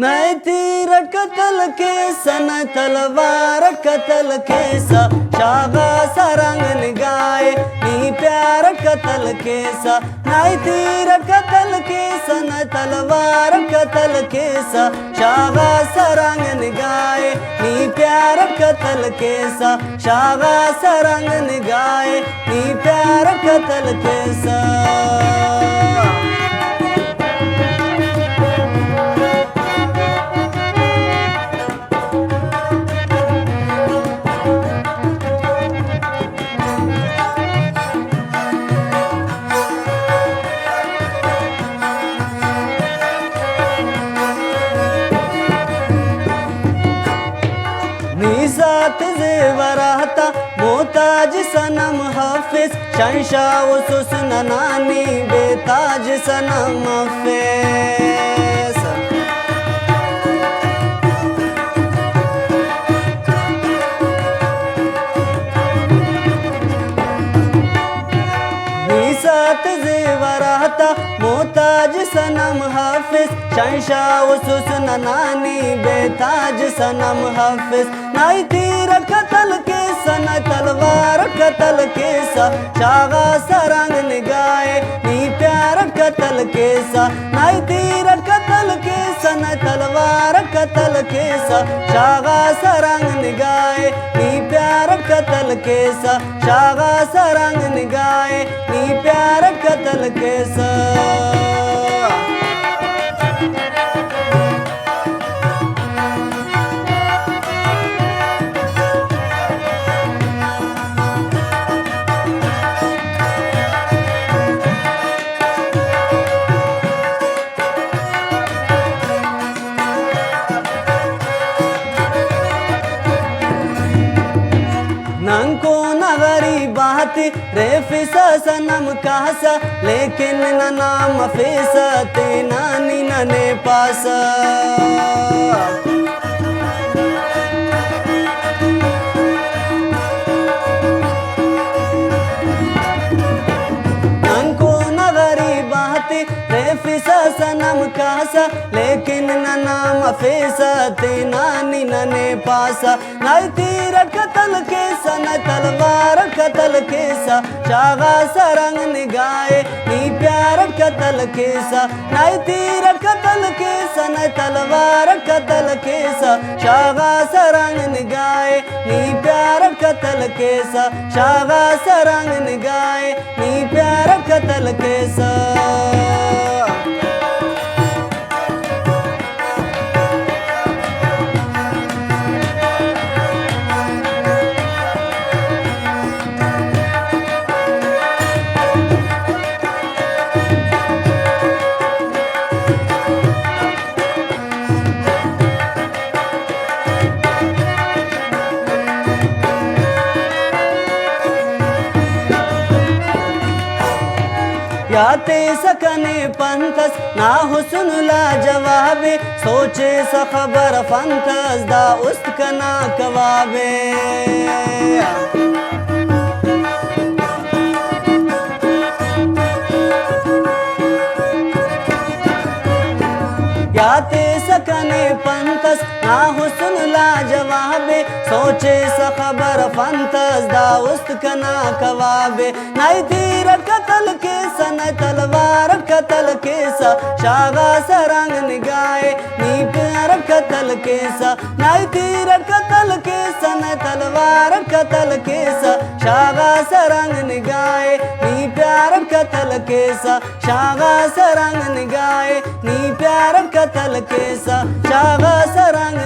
नए तीर कतल केसा न तलवार कतल केसा शागा सरंग निगाए नी प्यार कतल केसा नए तीर कतल केसा न तलवार कतल केसा शागा सरंग निगाए नी प्यार कतल केसा शागा सरंग निगाए नी प्यार कतल केसा निसात जेवराता मोताज सनम हाफिज शंशाह व सुसन नानी बेताज सनम हाफिज निसात जेवराता मोताज सनम हाफिज शंशाह व सुसन नानी बेताज सनम हाफिज नाई तीर कतल केसा न तलवार कतल केसा शागा सरंग निगाए नी प्यार कतल केसा नाई तीर कतल केसा न तलवार कतल केसा शागा सरंग निगाए नी प्यार कतल केसा शागा सरंग निगाए नी प्यार कतल केसा नंको नगरी बात रेफिसा सनम कासा लेकिन न नाम फेसा ते नानी नने पासा नंको नगरी बात रेफिसा सनम कासा लेकिन न नाम फेसा ते नानी नने पासा नई तीर कतल केसा न तलवार कतल केसा शागा सरंग निगाए नी प्यार कतल केसा नई तीर कतल केसा न तलवार कतल केसा शागा सरंग निगाए नी प्यार कतल केसा शागा सरंग निगाए नी प्यार कतल केसा याते सकने पंथस ना हुस्न ला जवाबे सोचे स खबर फंथस दा उस्त ना कवाबे याते सकने पंथस ना हुस्न ला जवाबे सोचे स खबर फंथस दा उस्त ना कवाबे नई तीर कतल केसा न तलवार कतल केसा शागा सरंग निगाए नी प्यार कतल केसा नई तीर कतल केसा न तलवार कतल केसा शागा सरंग निगाए नी प्यार कतल केसा शागा सरंग निगाए नी प्यार कतल केसा शागा सरंग